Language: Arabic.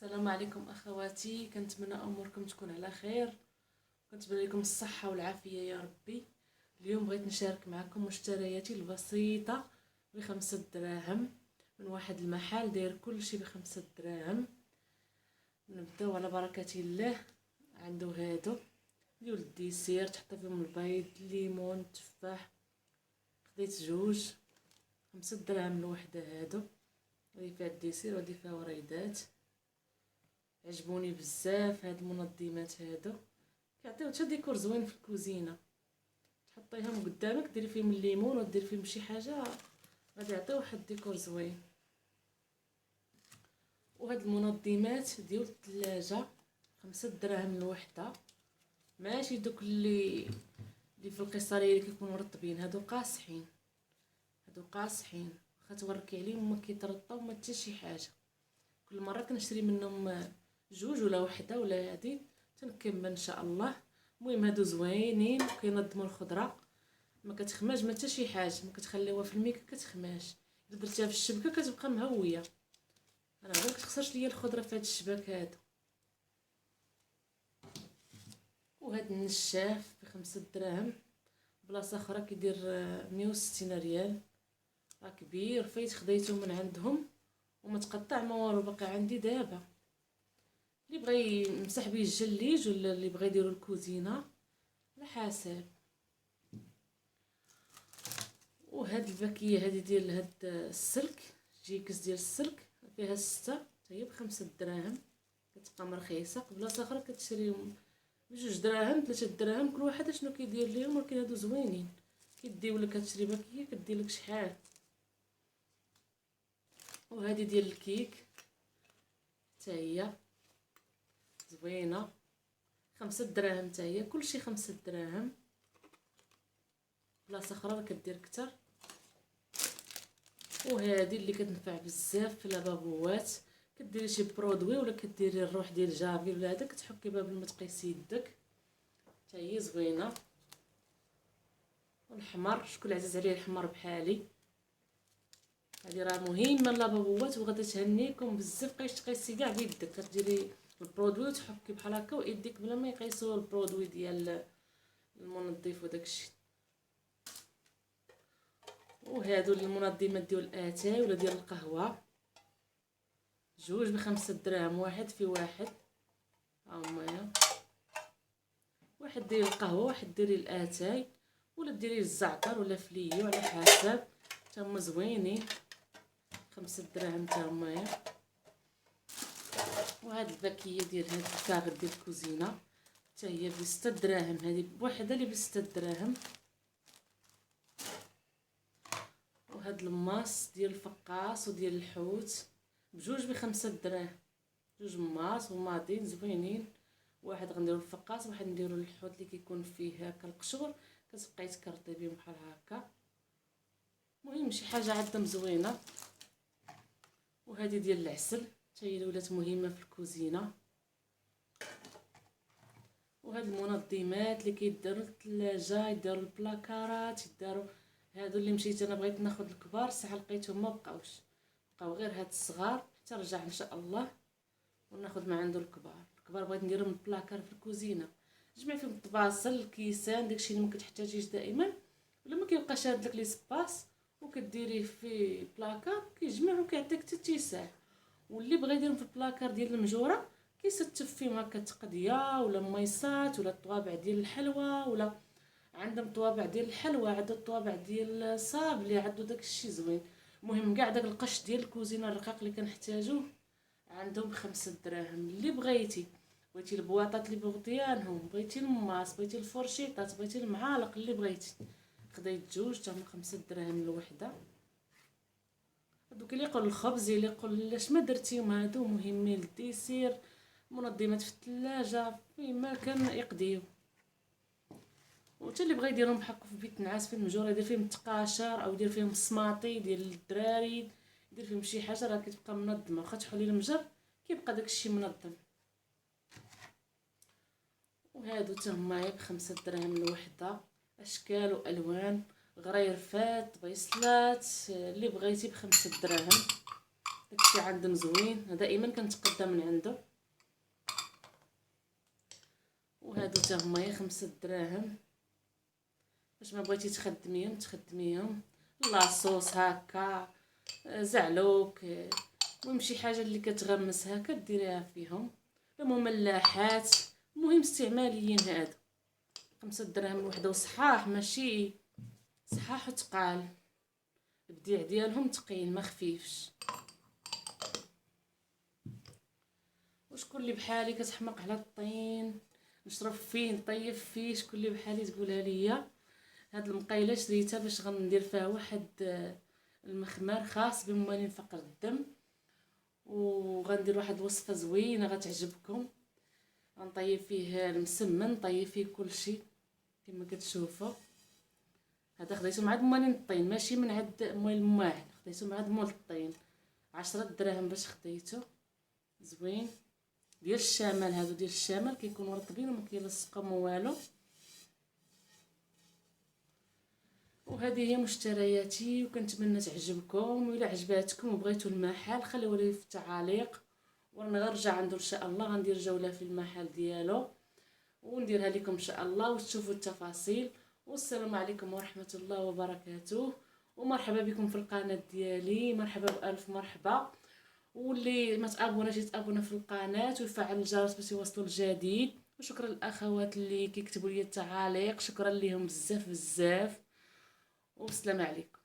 السلام عليكم اخواتي، كنتمنى اموركم تكون على خير. كنتمنى لكم الصحه والعافيه يا ربي. اليوم بغيت نشارك معكم مشترياتي البسيطه ب5 دراهم من واحد المحل داير كلشي ب5 دراهم. نبداو على بركه الله. عنده هادو ديال الديسير، تحط فيهم البيض، الليمون، التفاح. خديت جوج 5 دراهم الوحده. هادو هادي فيها الديسير وهادي فيها وريدات. عجبوني بزاف هاد المنظمات هادو، كيعطيو حتى ديكور زوين في الكوزينه. تحطيهم قدامك، ديري فيهم الليمون ودير فيهم شي حاجه، غادي يعطيو واحد الديكور زوين. وهاد المنظمات ديال الثلاجه 5 دراهم الوحده، ماشي دوك اللي في القصريه اللي كيكونوا مرطبين. هادو قاصحين، هادو قاصحين، واخا توركي عليهم ما كيترطاو ما حتى شي حاجه. كل مره كنشري منهم جوج ولا وحده ولا هادي تنكمل ان شاء الله. المهم هادو زوينين وكينظموا الخضره، ما كتخماش ما حتى شي حاجه، ما كتخليوها في الميكا كتخماش. الا درتيها في الشبكه كتبقى مهويه. انا غير كتخسرش ليا الخضره في هاد الشباك هادو. وهاد النشاف ب5 دراهم، بلاصه اخرى كيدير 160 ريال. راه كبير، فايت خديته من عندهم وما تقطع ما والو، باقي عندي دابا. اللي بغى يمسح بيه الجليج ولا اللي بغى يديروا الكوزينه على حسب. وهاد الباكيه هادي ديال هاد السلك، جيكس ديال السلك، فيها 6 هي ب5 دراهم. كتبقى مرخيصه. بلاصه اخرى كتشريهم ب2 دراهم 3 دراهم، كل واحد شنو كيدير ليهم. ولكن هادو زوينين، كيديو لك كتشري باكيه كدير لك شحال. وهادي ديال الكيك حتى هي زوينه 5 دراهم، حتى هي كلشي 5 دراهم. بلاصه اخرى راه كدير كتر. وهذه اللي كتنفع بزاف في لابابوات، كديري شي برودوي ولا كديري الروح ديال جافي ولا هذا، كتحكي بها بلا ما تقيسي يدك، حتى هي زوينه. والحمر، شكون عزيز عليه الحمر بحالي. هذه راه مهمه لابابوات وغادي تهنيكم بزاف. بقيتي تقيسي كاع بيدك، كديري البرودوي وتحكي بحال هكا ويديك بلا ما يقيسوا البرودوي ديال المنظف وداكشي. وهادو المنظمات ديال الاتاي ولا ديال القهوه، جوج ب5 دراهم، واحد في واحد. ها هما، واحد ديري القهوه واحد ديري الاتاي ولا ديري الزعتر ولا فليو على حسب. تما زوينين 5 دراهم تما. وهاد الباكيه ديال هاد الكاغ ديال الكوزينه حتى هي ب6 دراهم. هذه بوحده اللي ب6 دراهم. وهاد الماس ديال الفقاص وديال الحوت بجوج ب5 دراهم. جوج ماس وماضين زوينين. واحد غنديرو الفقاص، واحد نديرو الحوت اللي كيكون فيه هكا القشور، كتبقاي تكرطي بهم بحال هكا. المهم شي حاجه عندهم زوينه. وهذه ديال العسل حتى هي ولات مهمه في الكوزينه. وهاد المنظمات اللي كيداروا الثلاجه، يداروا البلاكارات، يداروا هادو اللي مشيت انا بغيت ناخذ الكبار ساعه لقيتهم ما بقاوش، بقاو غير هاد الصغار. حتى رجع ان شاء الله وناخذ ما عنده الكبار. الكبار بغيت نديرهم البلاكار في الكوزينه، جمع فيهم الطباصل، الكيسان، داكشي اللي ما كتحتاجيش دائما ولا ما كيبقاش هاد لك لي سباس، وكديريه في بلاكار كيجمع وكيعطيك حتى اتساع. واللي بغى يديرهم في البلاكار ديال المجوره كيستف فيهم هكا تقديه ولا ميصات ولا الطوابع ديال الحلوى، ولا عندهم طوابع ديال الحلوى، عندو الطوابع ديال الصابلي، عندو داكشي زوين. المهم كاع داك القش ديال الكوزينه الرقيق اللي كنحتاجوه عندهم ب5 دراهم. اللي بغيتي، بغيتي البواطات اللي بغطيانهم، بغيتي الماس، بغيتي الفرشيطات، بغيتي المعالق، اللي بغيتي. خديت جوج تاهم 5 دراهم الوحده. هادوك اللي يقول الخبز اللي يقول لاش ما درتيهم، هادو مهمين للديسير. منظمات في الثلاجه فيما كان يقضيو. وحتى اللي بغى يديرهم بحال في بيت نعاس في المجوره، يدير فيهم التقاشر او يدير فيهم السماطي ديال الدراري، يدير فيهم شي حاجه راه كتبقى منظمه. واخا تحولي المجر كيبقى داكشي منظم. وهادو حتى هما ب5 دراهم الوحده، اشكال والوان، غريرفات، بيصلات، اللي بغيتي ب5 دراهم. داكشي عندهم زوين، دائما كنتقدى من عنده. وهادو حتى هما غير 5 دراهم، باش ما بغيتي تخدميهم لاصوص هكا، زعلوك، المهم شي حاجه اللي كتغمسها كديريها فيهم، مملحات، المهم استعماليين. هادو 5 دراهم الوحده، وصحاح ماشي صحاح وتقال، البديع ديالهم ثقيل ما خفيفش. وشكون اللي بحالي كتحماق على الطين نشرب فيه نطيف فيه، شكون اللي بحالي تقولها ليا. هاد المقيله شريتها باش غندير فيها واحد المخمار خاص بموالين فقر الدم، وغندير واحد الوصفه زوينه غتعجبكم. غنطيب فيه المسمن، نطيب فيه كلشي كما كتشوفوا. هذا خديته مع موالين الطين، ماشي من عند موال الماعن، خديته مع مول الطين. 10 دراهم باش خديته، زوين ديال الشمال. هادو ديال الشمال كيكونوا رطبين وما كيلصقوا ما والو. وهذه هي مشترياتي، وكنتمنى تعجبكم. وإلا عجباتكم وبغيتوا المحل خليوا لي في التعاليق، وانا غنرجع عنده ان شاء الله، غندير جوله في المحل ديالو ونديرها لكم ان شاء الله وتشوفوا التفاصيل. والسلام عليكم ورحمه الله وبركاته، ومرحبا بكم في القناه ديالي، مرحبا بالف مرحبا. واللي ما تابوناش يتابونا في القناه ويفعل الجرس باش يوصلوا الجديد. وشكرا للاخوات اللي كيكتبوا لي التعاليق، شكرا ليهم بزاف بزاف، والسلام عليكم.